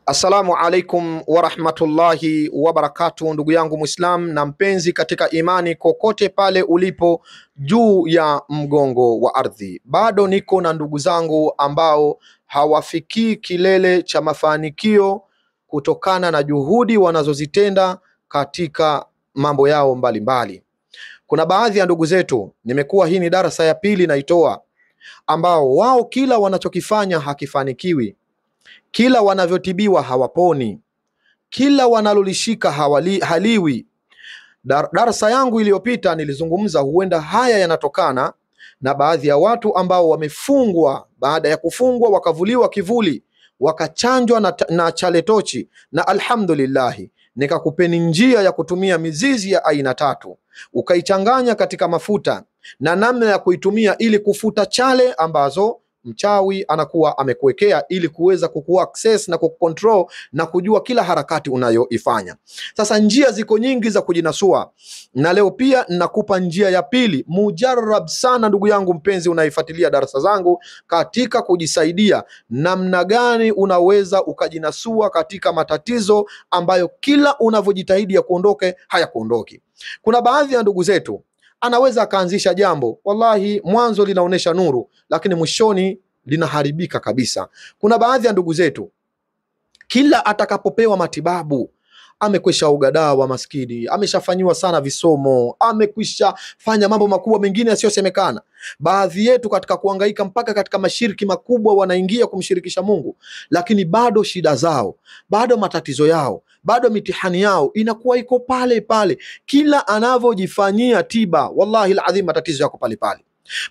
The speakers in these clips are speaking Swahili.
Assalamu alaikum wa rahmatullahi wa barakatuh, ndugu yangu Muislam na mpenzi katika imani, kokote pale ulipo juu ya mgongo wa ardhi. Bado niko na ndugu zangu ambao hawafikii kilele cha mafanikio kutokana na juhudi wanazozitenda katika mambo yao mbalimbali. Kuna baadhi ya ndugu zetu, nimekuwa hii ni darasa ya pili naitoa, ambao wao kila wanachokifanya hakifanikiwi, kila wanavyotibiwa hawaponi, kila wanalolishika haliwi. Darasa yangu iliyopita nilizungumza, huenda haya yanatokana na baadhi ya watu ambao wamefungwa, baada ya kufungwa wakavuliwa kivuli, wakachanjwa na chaletochi, na alhamdulillahi nikakupeni njia ya kutumia mizizi ya aina tatu, ukaichanganya katika mafuta na namna ya kuitumia ili kufuta chale ambazo mchawi anakuwa amekuwekea ili kuweza kuku access na kucontrol na kujua kila harakati unayoifanya. Sasa njia ziko nyingi za kujinasua, na leo pia nakupa njia ya pili mujarrab sana, ndugu yangu mpenzi unaifuatilia darasa zangu, katika kujisaidia namna gani unaweza ukajinasua katika matatizo ambayo kila unavyojitahidi ya kuondoke hayakuondoki. Kuna baadhi ya ndugu zetu anaweza akaanzisha jambo, wallahi mwanzo linaonesha nuru, lakini mwishoni linaharibika kabisa. Kuna baadhi ya ndugu zetu kila atakapopewa matibabu, amekwisha ugadawa maskini, ameshafanyiwa sana visomo, amekwisha fanya mambo makubwa mengine yasiyosemekana. Baadhi yetu katika kuhangaika mpaka katika mashiriki makubwa wanaingia kumshirikisha Mungu, lakini bado shida zao, bado matatizo yao, bado mitihani yao inakuwa iko pale pale. Kila anavyojifanyia tiba, wallahi alazim matatizo yako pale pale.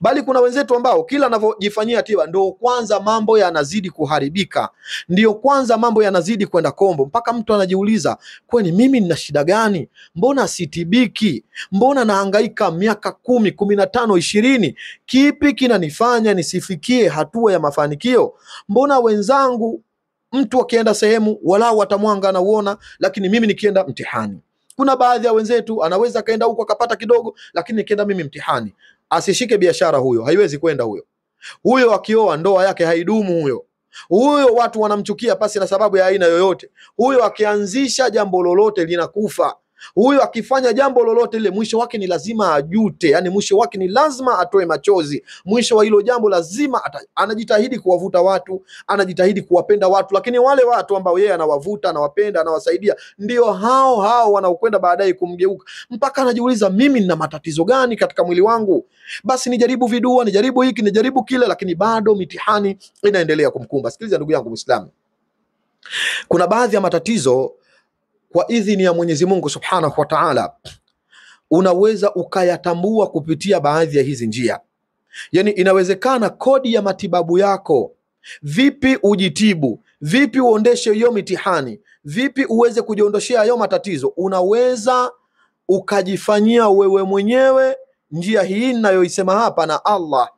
Bali kuna wenzetu ambao kila anavyojifanyia tiba ndio kwanza mambo yanazidi kuharibika, ndio kwanza mambo yanazidi kwenda kombo, mpaka mtu anajiuliza, kwani mimi nina shida gani? Mbona sitibiki? Mbona nahangaika miaka 10, 15, 20? Kipi kinanifanya nisifikie hatua ya mafanikio? Mbona wenzangu mtu akienda sehemu walau watamwanga anauona, lakini mimi nikienda mtihani? Kuna baadhi ya wenzetu anaweza kaenda huko akapata kidogo, lakini nikienda mimi mtihani. Asishike biashara huyo, haiwezi kwenda huyo. Huyo akioa ndoa yake haidumu huyo. Huyo watu wanamchukia pasi na sababu ya aina yoyote. Huyo akianzisha jambo lolote linakufa. Huyo akifanya jambo lolote lile mwisho wake ni lazima ajute, yani mwisho wake ni lazima atoe machozi. Mwisho wa hilo jambo lazima anajitahidi kuwavuta watu, anajitahidi kuwapenda watu, lakini wale watu ambao yeye anawavuta, anawapenda, anawasaidia, ndio hao wanaokwenda baadaye kumgeuka, mpaka anajiuliza, mimi nina matatizo gani katika mwili wangu? Basi nijaribu vidua, nijaribu hiki, nijaribu kile, lakini bado mitihani inaendelea kumkumba. Sikiliza ndugu yangu Muislamu, kuna baadhi ya matatizo kwa idhini ya Mwenyezi Mungu Subhanahu wa Ta'ala unaweza ukayatambua kupitia baadhi ya hizi njia. Yani inawezekana kodi ya matibabu yako, vipi ujitibu, vipi uondeshe hiyo mitihani, vipi uweze kujiondoshea hayo matatizo, unaweza ukajifanyia wewe mwenyewe njia hii ninayoisema hapa, na Allah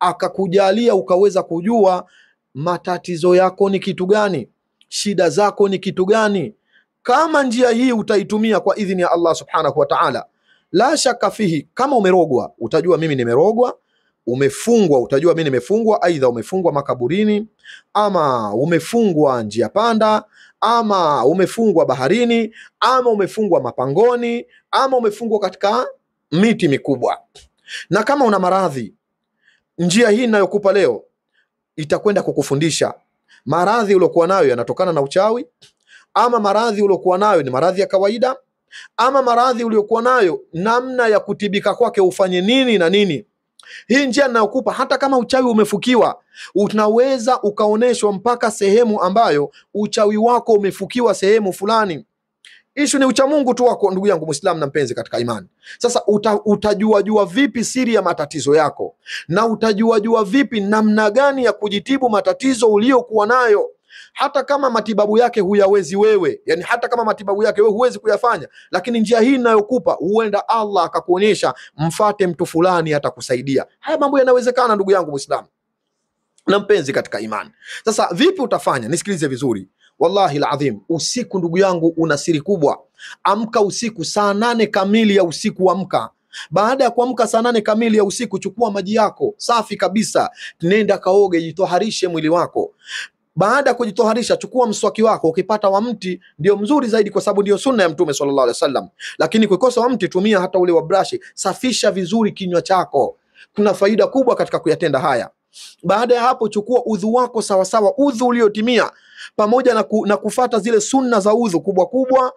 akakujalia ukaweza kujua matatizo yako ni kitu gani, shida zako ni kitu gani. Kama njia hii utaitumia kwa idhini ya Allah Subhanahu wa Ta'ala, la shaka fihi, kama umerogwa utajua mimi nimerogwa, umefungwa utajua mimi nimefungwa, aidha umefungwa makaburini, ama umefungwa njia panda, ama umefungwa baharini, ama umefungwa mapangoni, ama umefungwa katika miti mikubwa. Na kama una maradhi, njia hii ninayokupa leo itakwenda kukufundisha maradhi uliokuwa nayo yanatokana na uchawi, ama maradhi uliokuwa nayo ni maradhi ya kawaida, ama maradhi uliokuwa nayo namna ya kutibika kwake ufanye nini na nini. Hii njia ninayokupa, hata kama uchawi umefukiwa, unaweza ukaoneshwa mpaka sehemu ambayo uchawi wako umefukiwa sehemu fulani. Ishu ni uchamungu tu wako, ndugu yangu Muislamu na mpenzi katika imani. Sasa utajua vipi siri ya matatizo yako, na utajua vipi namna gani ya kujitibu matatizo uliokuwa nayo, hata kama matibabu yake huyawezi wewe, yani hata kama matibabu yake wewe huwezi kuyafanya, lakini njia hii ninayokupa huenda Allah akakuonyesha, mfate mtu fulani atakusaidia. Haya mambo yanawezekana ndugu yangu Muislamu na mpenzi katika imani. Sasa vipi utafanya? Nisikilize vizuri. Wallahi alazim, usiku ndugu yangu una siri kubwa. Amka usiku saa 8 kamili ya usiku, amka. Baada ya kuamka saa 8 kamili ya usiku, chukua maji yako safi kabisa, nenda kaoge, jitoharishe mwili wako. Baada ya kujitoharisha, chukua mswaki wako, ukipata wa mti ndio mzuri zaidi, kwa sababu ndio sunna ya Mtume sallallahu alaihi wasallam. Lakini ukikosa wa mti, tumia hata ule wa brashi. Safisha vizuri kinywa chako, kuna faida kubwa katika kuyatenda haya. Baada ya hapo, chukua udhu wako sawasawa, udhu uliotimia, pamoja na kufata zile sunna za udhu kubwa kubwa,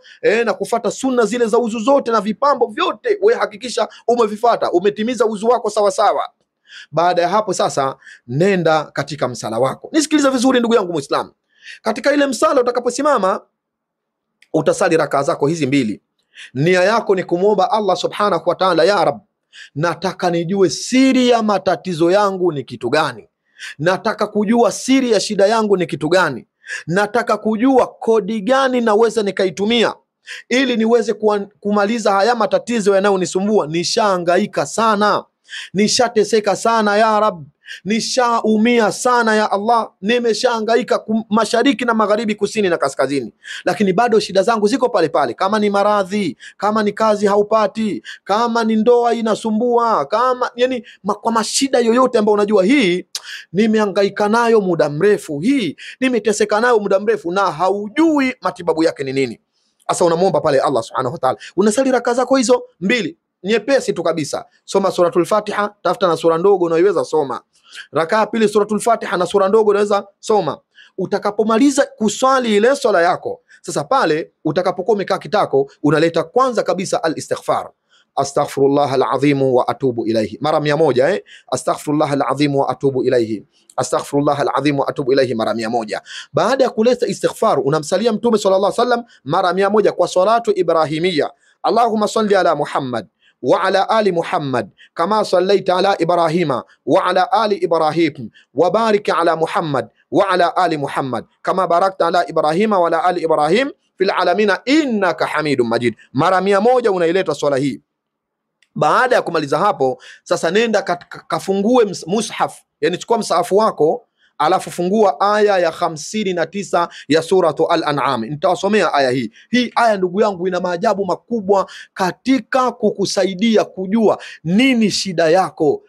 na kufata sunna zile za udhu zote na vipambo vyote, we hakikisha umevifata, umetimiza udhu wako sawasawa. Baada ya hapo sasa, nenda katika msala wako. Nisikilize vizuri ndugu yangu Muislamu, katika ile msala utakaposimama, utasali rakaa zako hizi mbili. Nia yako ni kumwomba Allah subhanahu wa ta'ala, ya Rab, nataka nijue siri ya matatizo yangu ni kitu gani, nataka kujua siri ya shida yangu ni kitu gani, nataka kujua kodi gani naweza nikaitumia ili niweze kumaliza haya matatizo yanayonisumbua. Nishaangaika sana, nishateseka sana ya Rab, nishaumia sana ya Allah, nimeshaangaika mashariki na magharibi, kusini na kaskazini, lakini bado shida zangu ziko pale pale. Kama ni maradhi, kama ni kazi haupati, kama ni ndoa inasumbua, kama yani kwa mashida yoyote ambayo unajua hii nimehangaika nayo muda mrefu, hii nimeteseka nayo muda mrefu, na haujui matibabu yake ni nini. Sasa unamwomba pale Allah subhanahu wa ta'ala, unasali raka zako hizo mbili nyepesi tu kabisa. Soma suratul Fatiha, tafuta na sura ndogo unaiweza soma. Rakaa pili suratul Fatiha na sura ndogo unaweza soma. Utakapomaliza kuswali ile swala yako, sasa pale utakapokuwa umekaa kitako, unaleta kwanza kabisa al-istighfar. Astaghfirullah al-azim wa atubu ilayhi mara 100. Astaghfirullah al-azim wa atubu ilayhi, astaghfirullah al-azim wa atubu ilayhi mara 100. Baada ya kuleta istighfar, unamsalia Mtume sallallahu alaihi wasallam mara 100 kwa salatu ibrahimia. Allahumma salli ala Muhammad wa ala ali Muhammad kama sallaita ala Ibrahima wa ala ali Ibrahim wa barik ala Muhammad wa ala ali Muhammad kama barakta ala Ibrahima wa ala ali Ibrahim fil alamina innaka hamidun majid. Mara 100 unaileta swala hii. Baada ya kumaliza hapo, sasa nenda kafungue mushaf, yani chukua msahafu wako, alafu fungua aya ya 59 ya suratu Al-An'am. Nitawasomea aya hii. Hii aya ndugu yangu ina maajabu makubwa katika kukusaidia kujua nini shida yako,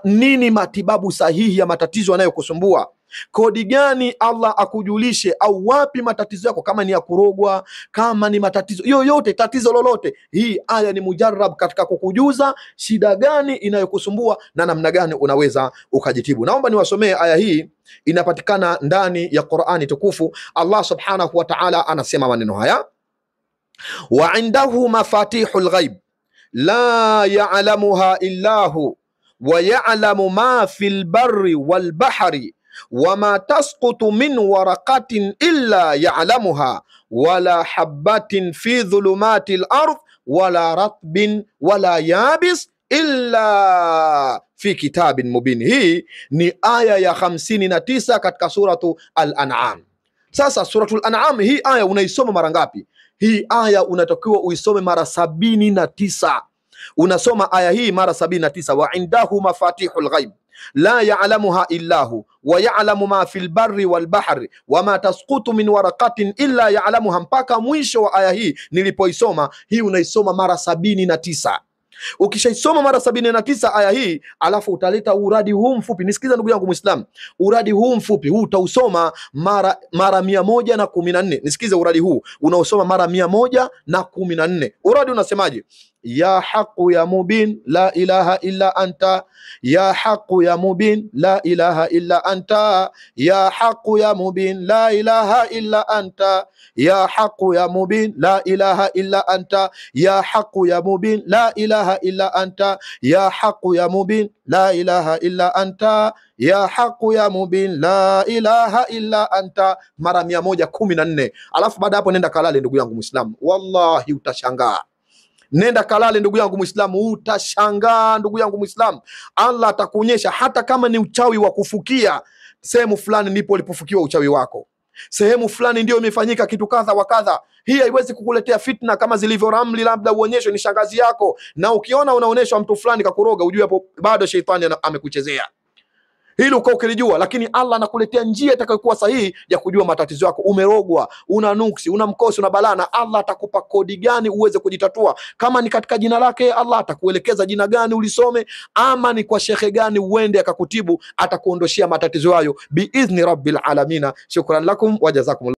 nini matibabu sahihi ya matatizo yanayokusumbua, kodi gani Allah akujulishe, au wapi matatizo yako, kama ni ya kurogwa, kama ni matatizo yoyote, tatizo lolote. Hii aya ni mujarrab katika kukujuza shida gani inayokusumbua na namna gani unaweza ukajitibu. Naomba niwasomee aya hii, inapatikana ndani ya Qur'ani tukufu. Allah subhanahu wa ta'ala anasema maneno haya: wa indahu mafatihul ghaib la ya'lamuha illa hu wa ya'lamu ma fil barri wal bahri wama tasqutu min waraqatin illa ya'lamuha wala habatin fi dhulumati al-ardh wala ratbin wala yabis illa fi kitabin mubin. Hii ni aya ya 59 katika suratu Al-An'am. Sasa suratul An'am, hii aya unaisoma mara ngapi? Hii aya unatakiwa uisome mara 79. Unasoma aya hii mara 79. Wa indahu mafatihul ghaib la ya'lamuha illa hu wa ya'lamu ma fil barri wal bahri wama tasqutu min waraqatin illa ya'lamuha, mpaka mwisho wa aya hii nilipoisoma. Hii unaisoma mara 79. Ukishaisoma mara 79 aya hii, alafu utaleta uradi huu mfupi. Nisikiza ndugu yangu Muislam, uradi huu mfupi huu utausoma mara 114. Nisikize uradi huu unaosoma mara 114. Uradi unasemaje? Ya haqu ya mubin la ilaha illa anta, ya haqu ya mubin la ilaha illa anta, ya haqu ya mubin la ilaha illa anta, ya haqu ya mubin la ilaha illa anta, ya haqu ya mubin la ilaha illa anta, ya haqu ya mubin la ilaha illa anta, ya haqu ya mubin la ilaha illa anta, mara 114. Alafu baada hapo nenda kalale ndugu yangu Muislamu, wallahi utashangaa. Nenda kalale ndugu yangu Muislamu, utashangaa ndugu yangu Muislamu. Allah atakuonyesha hata kama ni uchawi wa kufukia, sehemu fulani ndipo ulipofukiwa uchawi wako, sehemu fulani ndio imefanyika kitu kadha wa kadha. Hii haiwezi kukuletea fitna kama zilivyo ramli, labda uonyeshwe ni shangazi yako, na ukiona unaonyeshwa mtu fulani kakuroga, ujue hapo bado sheitani amekuchezea. hilo uko ukilijua, lakini Allah anakuletea njia itakayokuwa sahihi ya kujua matatizo yako. Umerogwa, una nuksi, una mkosi, una balaa, na Allah atakupa kodi gani uweze kujitatua. Kama ni katika jina lake Allah atakuelekeza jina gani ulisome, ama ni kwa shekhe gani uende akakutibu, atakuondoshia matatizo hayo biidhni rabbil alamina. Shukran lakum wa jazakum.